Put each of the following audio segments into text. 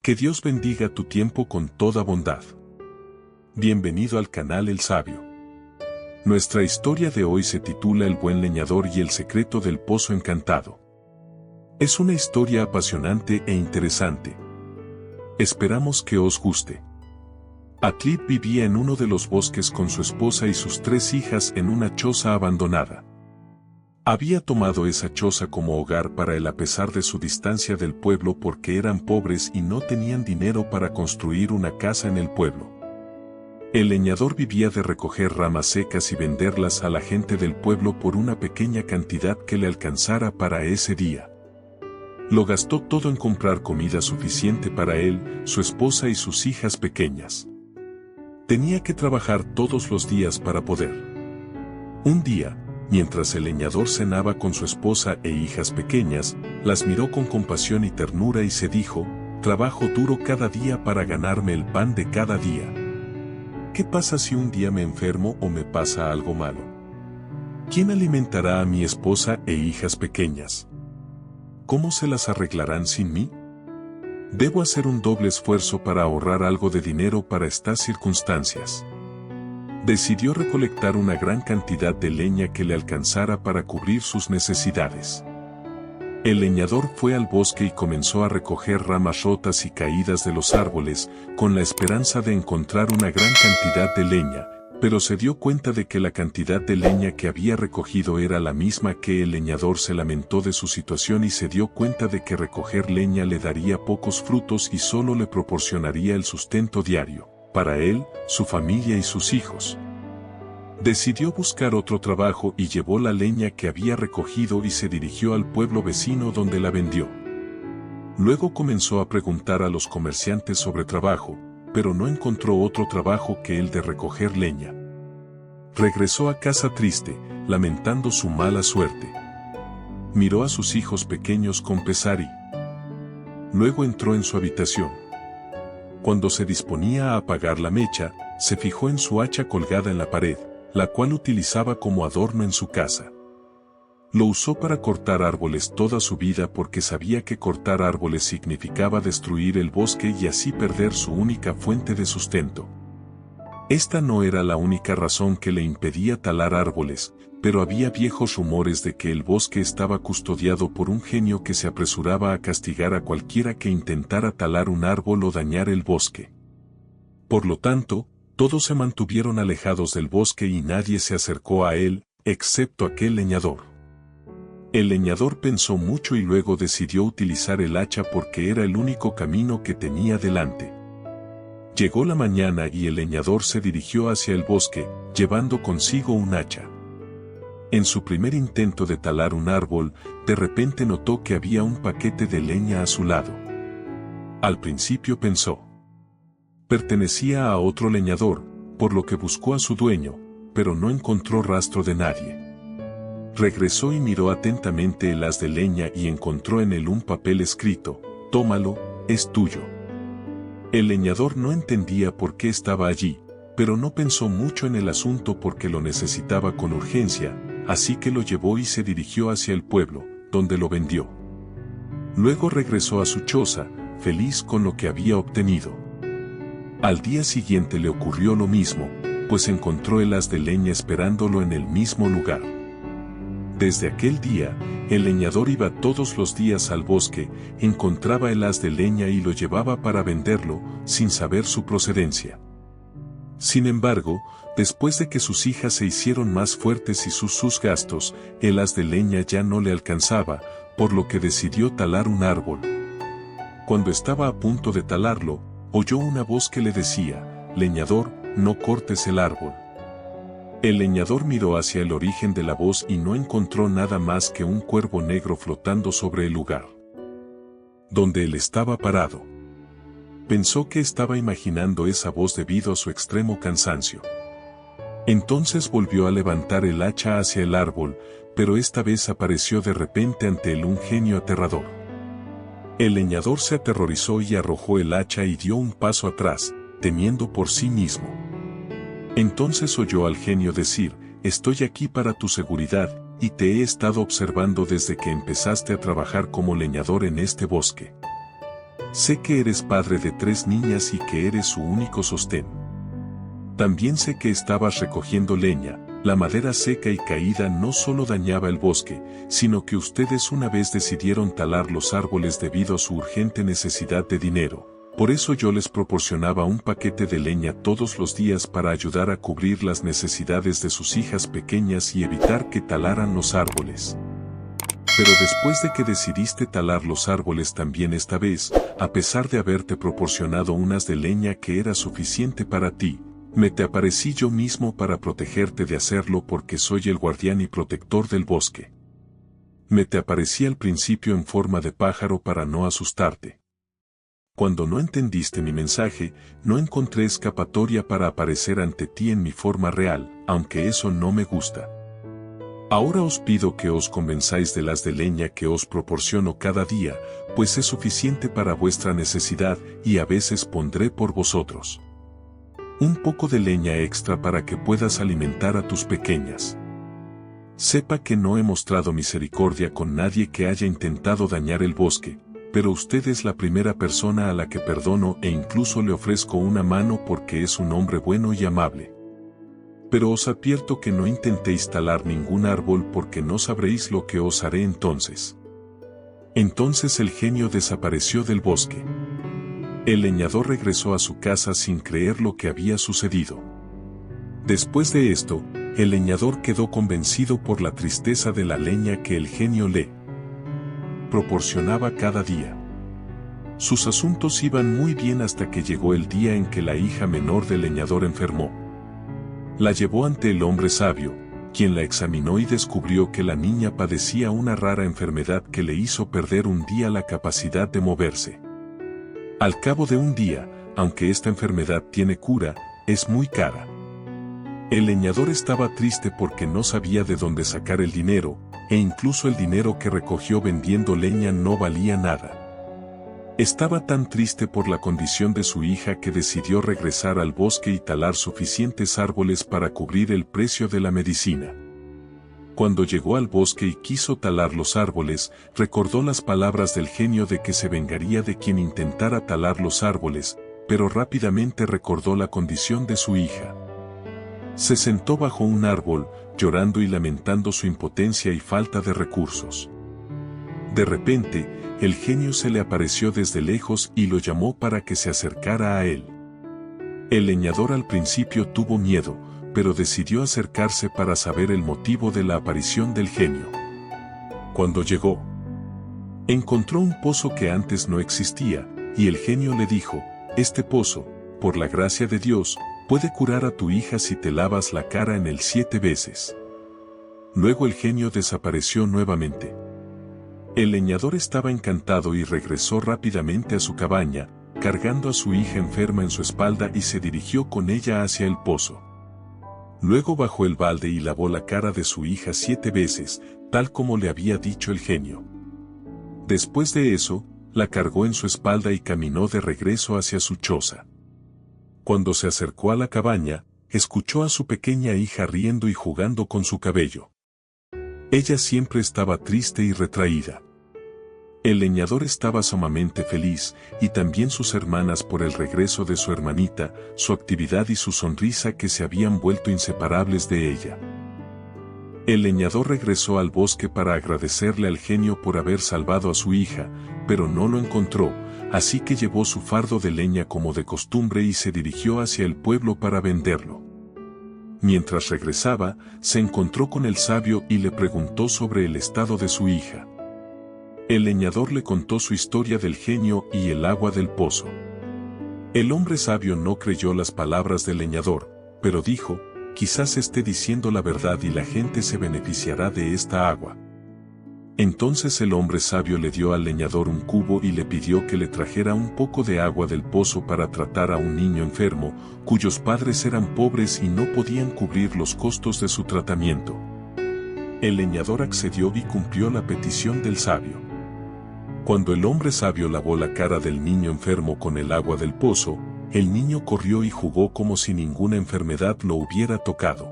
Que Dios bendiga tu tiempo con toda bondad. Bienvenido al canal El Sabio. Nuestra historia de hoy se titula El buen leñador y el secreto del pozo encantado. Es una historia apasionante e interesante. Esperamos que os guste. Atlib vivía en uno de los bosques con su esposa y sus 3 hijas en una choza abandonada. Había tomado esa choza como hogar para él a pesar de su distancia del pueblo porque eran pobres y no tenían dinero para construir una casa en el pueblo. El leñador vivía de recoger ramas secas y venderlas a la gente del pueblo por una pequeña cantidad que le alcanzara para ese día. Lo gastó todo en comprar comida suficiente para él, su esposa y sus hijas pequeñas. Tenía que trabajar todos los días para poder. Un día, mientras el leñador cenaba con su esposa e hijas pequeñas, las miró con compasión y ternura y se dijo: trabajo duro cada día para ganarme el pan de cada día. ¿Qué pasa si un día me enfermo o me pasa algo malo? ¿Quién alimentará a mi esposa e hijas pequeñas? ¿Cómo se las arreglarán sin mí? Debo hacer un doble esfuerzo para ahorrar algo de dinero para estas circunstancias. Decidió recolectar una gran cantidad de leña que le alcanzara para cubrir sus necesidades. El leñador fue al bosque y comenzó a recoger ramas rotas y caídas de los árboles, con la esperanza de encontrar una gran cantidad de leña, pero se dio cuenta de que la cantidad de leña que había recogido era la misma que el leñador. Se lamentó de su situación y se dio cuenta de que recoger leña le daría pocos frutos y solo le proporcionaría el sustento diario para él, su familia y sus hijos. Decidió buscar otro trabajo y llevó la leña que había recogido y se dirigió al pueblo vecino donde la vendió. Luego comenzó a preguntar a los comerciantes sobre trabajo, pero no encontró otro trabajo que el de recoger leña. Regresó a casa triste, lamentando su mala suerte. Miró a sus hijos pequeños con pesar y luego entró en su habitación. Cuando se disponía a apagar la mecha, se fijó en su hacha colgada en la pared, la cual utilizaba como adorno en su casa. Lo usó para cortar árboles toda su vida porque sabía que cortar árboles significaba destruir el bosque y así perder su única fuente de sustento. Esta no era la única razón que le impedía talar árboles, pero había viejos rumores de que el bosque estaba custodiado por un genio que se apresuraba a castigar a cualquiera que intentara talar un árbol o dañar el bosque. Por lo tanto, todos se mantuvieron alejados del bosque y nadie se acercó a él, excepto aquel leñador. El leñador pensó mucho y luego decidió utilizar el hacha porque era el único camino que tenía delante. Llegó la mañana y el leñador se dirigió hacia el bosque, llevando consigo un hacha. En su primer intento de talar un árbol, de repente notó que había un paquete de leña a su lado. Al principio pensó: pertenecía a otro leñador, por lo que buscó a su dueño, pero no encontró rastro de nadie. Regresó y miró atentamente el haz de leña y encontró en él un papel escrito: tómalo, es tuyo. El leñador no entendía por qué estaba allí, pero no pensó mucho en el asunto porque lo necesitaba con urgencia, así que lo llevó y se dirigió hacia el pueblo, donde lo vendió. Luego regresó a su choza, feliz con lo que había obtenido. Al día siguiente le ocurrió lo mismo, pues encontró el haz de leña esperándolo en el mismo lugar. Desde aquel día, el leñador iba todos los días al bosque, encontraba el haz de leña y lo llevaba para venderlo, sin saber su procedencia. Sin embargo, después de que sus hijas se hicieron más fuertes y sus gastos, el haz de leña ya no le alcanzaba, por lo que decidió talar un árbol. Cuando estaba a punto de talarlo, oyó una voz que le decía: leñador, no cortes el árbol. El leñador miró hacia el origen de la voz y no encontró nada más que un cuervo negro flotando sobre el lugar donde él estaba parado. Pensó que estaba imaginando esa voz debido a su extremo cansancio. Entonces volvió a levantar el hacha hacia el árbol, pero esta vez apareció de repente ante él un genio aterrador. El leñador se aterrorizó y arrojó el hacha y dio un paso atrás, temiendo por sí mismo. Entonces oyó al genio decir: estoy aquí para tu seguridad, y te he estado observando desde que empezaste a trabajar como leñador en este bosque. Sé que eres padre de 3 niñas y que eres su único sostén. También sé que estabas recogiendo leña. La madera seca y caída no solo dañaba el bosque, sino que ustedes una vez decidieron talar los árboles debido a su urgente necesidad de dinero. Por eso yo les proporcionaba un paquete de leña todos los días para ayudar a cubrir las necesidades de sus hijas pequeñas y evitar que talaran los árboles. Pero después de que decidiste talar los árboles también esta vez, a pesar de haberte proporcionado unas de leña que era suficiente para ti, me te aparecí yo mismo para protegerte de hacerlo porque soy el guardián y protector del bosque. Me te aparecí al principio en forma de pájaro para no asustarte. Cuando no entendiste mi mensaje, no encontré escapatoria para aparecer ante ti en mi forma real, aunque eso no me gusta. Ahora os pido que os convenzáis de las de leña que os proporciono cada día, pues es suficiente para vuestra necesidad y a veces pondré por vosotros un poco de leña extra para que puedas alimentar a tus pequeñas. Sepa que no he mostrado misericordia con nadie que haya intentado dañar el bosque, pero usted es la primera persona a la que perdono e incluso le ofrezco una mano porque es un hombre bueno y amable. Pero os advierto que no intentéis talar ningún árbol porque no sabréis lo que os haré entonces. Entonces el genio desapareció del bosque. El leñador regresó a su casa sin creer lo que había sucedido. Después de esto, el leñador quedó convencido por la tristeza de la leña que el genio le proporcionaba cada día. Sus asuntos iban muy bien hasta que llegó el día en que la hija menor del leñador enfermó. La llevó ante el hombre sabio, quien la examinó y descubrió que la niña padecía una rara enfermedad que le hizo perder un día la capacidad de moverse. Al cabo de un día, aunque esta enfermedad tiene cura, es muy cara. El leñador estaba triste porque no sabía de dónde sacar el dinero, e incluso el dinero que recogió vendiendo leña no valía nada. Estaba tan triste por la condición de su hija que decidió regresar al bosque y talar suficientes árboles para cubrir el precio de la medicina. Cuando llegó al bosque y quiso talar los árboles, recordó las palabras del genio de que se vengaría de quien intentara talar los árboles, pero rápidamente recordó la condición de su hija. Se sentó bajo un árbol, llorando y lamentando su impotencia y falta de recursos. De repente, el genio se le apareció desde lejos y lo llamó para que se acercara a él. El leñador al principio tuvo miedo, pero decidió acercarse para saber el motivo de la aparición del genio. Cuando llegó, encontró un pozo que antes no existía, y el genio le dijo: «Este pozo, por la gracia de Dios, puede curar a tu hija si te lavas la cara en él 7 veces». Luego el genio desapareció nuevamente. El leñador estaba encantado y regresó rápidamente a su cabaña, cargando a su hija enferma en su espalda y se dirigió con ella hacia el pozo. Luego bajó el balde y lavó la cara de su hija 7 veces, tal como le había dicho el genio. Después de eso, la cargó en su espalda y caminó de regreso hacia su choza. Cuando se acercó a la cabaña, escuchó a su pequeña hija riendo y jugando con su cabello. Ella siempre estaba triste y retraída. El leñador estaba sumamente feliz, y también sus hermanas por el regreso de su hermanita, su actividad y su sonrisa que se habían vuelto inseparables de ella. El leñador regresó al bosque para agradecerle al genio por haber salvado a su hija, pero no lo encontró, así que llevó su fardo de leña como de costumbre y se dirigió hacia el pueblo para venderlo. Mientras regresaba, se encontró con el sabio y le preguntó sobre el estado de su hija. El leñador le contó su historia del genio y el agua del pozo. El hombre sabio no creyó las palabras del leñador, pero dijo: «Quizás esté diciendo la verdad y la gente se beneficiará de esta agua». Entonces el hombre sabio le dio al leñador un cubo y le pidió que le trajera un poco de agua del pozo para tratar a un niño enfermo, cuyos padres eran pobres y no podían cubrir los costos de su tratamiento. El leñador accedió y cumplió la petición del sabio. Cuando el hombre sabio lavó la cara del niño enfermo con el agua del pozo, el niño corrió y jugó como si ninguna enfermedad lo hubiera tocado.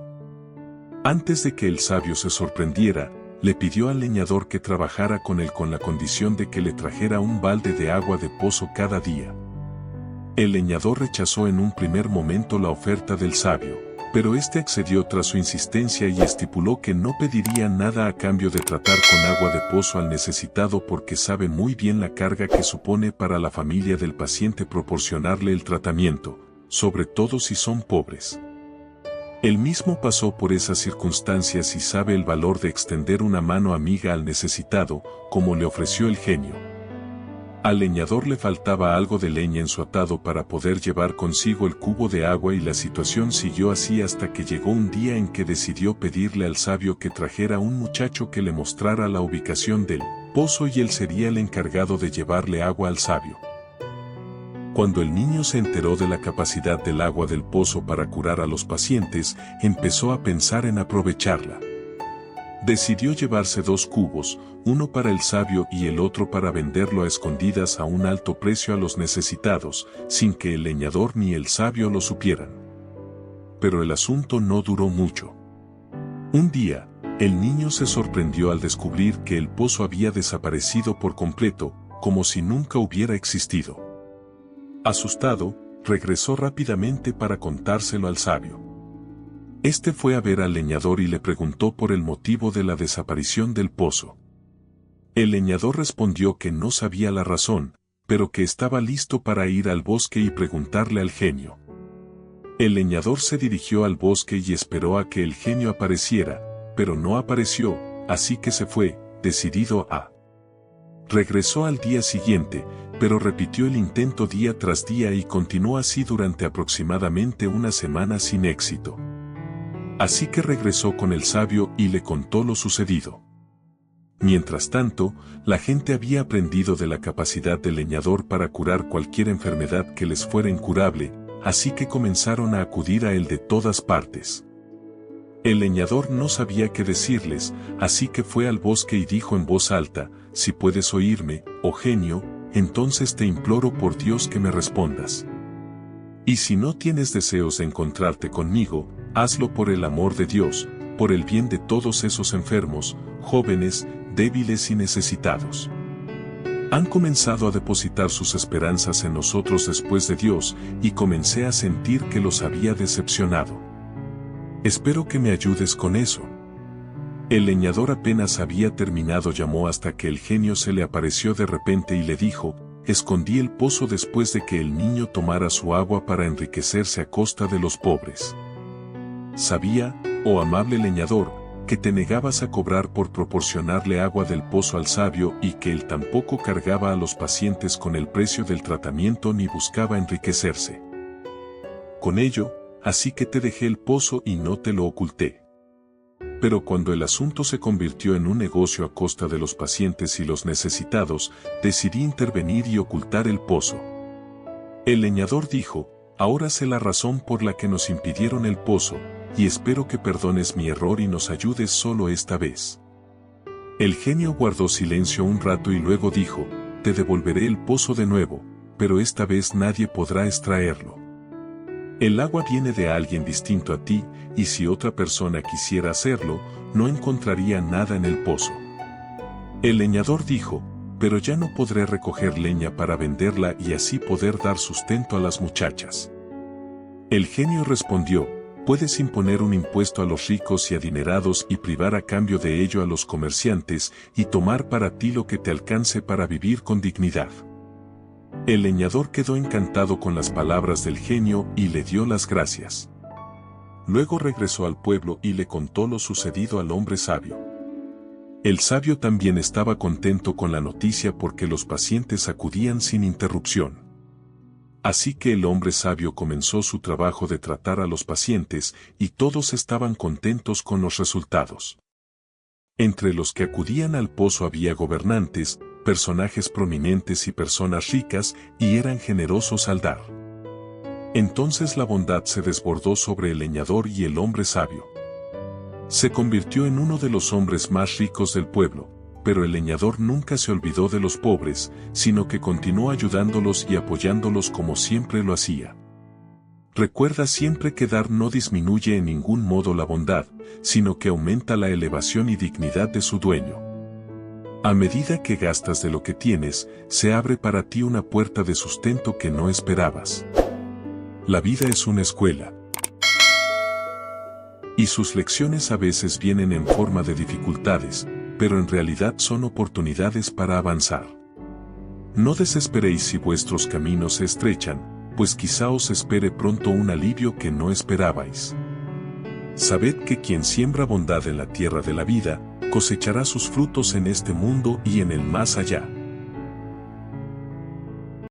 Antes de que el sabio se sorprendiera, le pidió al leñador que trabajara con él con la condición de que le trajera un balde de agua de pozo cada día. El leñador rechazó en un primer momento la oferta del sabio, pero este accedió tras su insistencia y estipuló que no pediría nada a cambio de tratar con agua de pozo al necesitado porque sabe muy bien la carga que supone para la familia del paciente proporcionarle el tratamiento, sobre todo si son pobres. Él mismo pasó por esas circunstancias y sabe el valor de extender una mano amiga al necesitado, como le ofreció el genio. Al leñador le faltaba algo de leña en su atado para poder llevar consigo el cubo de agua y la situación siguió así hasta que llegó un día en que decidió pedirle al sabio que trajera un muchacho que le mostrara la ubicación del pozo y él sería el encargado de llevarle agua al sabio. Cuando el niño se enteró de la capacidad del agua del pozo para curar a los pacientes, empezó a pensar en aprovecharla. Decidió llevarse 2 cubos, uno para el sabio y el otro para venderlo a escondidas a un alto precio a los necesitados, sin que el leñador ni el sabio lo supieran. Pero el asunto no duró mucho. Un día, el niño se sorprendió al descubrir que el pozo había desaparecido por completo, como si nunca hubiera existido. Asustado, regresó rápidamente para contárselo al sabio. Este fue a ver al leñador y le preguntó por el motivo de la desaparición del pozo. El leñador respondió que no sabía la razón, pero que estaba listo para ir al bosque y preguntarle al genio. El leñador se dirigió al bosque y esperó a que el genio apareciera, pero no apareció, así que se fue, decidido a. Regresó al día siguiente, pero repitió el intento día tras día y continuó así durante aproximadamente una semana sin éxito. Así que regresó con el sabio y le contó lo sucedido. Mientras tanto, la gente había aprendido de la capacidad del leñador para curar cualquier enfermedad que les fuera incurable, así que comenzaron a acudir a él de todas partes. El leñador no sabía qué decirles, así que fue al bosque y dijo en voz alta: «Si puedes oírme, oh genio, entonces te imploro por Dios que me respondas. Y si no tienes deseos de encontrarte conmigo, hazlo por el amor de Dios, por el bien de todos esos enfermos, jóvenes, débiles y necesitados. Han comenzado a depositar sus esperanzas en nosotros después de Dios, y comencé a sentir que los había decepcionado. Espero que me ayudes con eso». El leñador apenas había terminado llamó hasta que el genio se le apareció de repente y le dijo: «Escondí el pozo después de que el niño tomara su agua para enriquecerse a costa de los pobres. Sabía, oh amable leñador, que te negabas a cobrar por proporcionarle agua del pozo al sabio y que él tampoco cargaba a los pacientes con el precio del tratamiento ni buscaba enriquecerse. Con ello, así que te dejé el pozo y no te lo oculté. Pero cuando el asunto se convirtió en un negocio a costa de los pacientes y los necesitados, decidí intervenir y ocultar el pozo». El leñador dijo: «Ahora sé la razón por la que nos impidieron el pozo, y espero que perdones mi error y nos ayudes solo esta vez». El genio guardó silencio un rato y luego dijo: «Te devolveré el pozo de nuevo, pero esta vez nadie podrá extraerlo. El agua viene de alguien distinto a ti, y si otra persona quisiera hacerlo, no encontraría nada en el pozo». El leñador dijo: «Pero ya no podré recoger leña para venderla y así poder dar sustento a las muchachas». El genio respondió: «Puedes imponer un impuesto a los ricos y adinerados y privar a cambio de ello a los comerciantes, y tomar para ti lo que te alcance para vivir con dignidad». El leñador quedó encantado con las palabras del genio y le dio las gracias. Luego regresó al pueblo y le contó lo sucedido al hombre sabio. El sabio también estaba contento con la noticia porque los pacientes acudían sin interrupción. Así que el hombre sabio comenzó su trabajo de tratar a los pacientes y todos estaban contentos con los resultados. Entre los que acudían al pozo había gobernantes, personajes prominentes y personas ricas, y eran generosos al dar. Entonces la bondad se desbordó sobre el leñador y el hombre sabio. Se convirtió en uno de los hombres más ricos del pueblo, pero el leñador nunca se olvidó de los pobres, sino que continuó ayudándolos y apoyándolos como siempre lo hacía. Recuerda siempre que dar no disminuye en ningún modo la bondad, sino que aumenta la elevación y dignidad de su dueño. A medida que gastas de lo que tienes, se abre para ti una puerta de sustento que no esperabas. La vida es una escuela. Y sus lecciones a veces vienen en forma de dificultades, pero en realidad son oportunidades para avanzar. No desesperéis si vuestros caminos se estrechan, pues quizá os espere pronto un alivio que no esperabais. Sabed que quien siembra bondad en la tierra de la vida, cosechará sus frutos en este mundo y en el más allá.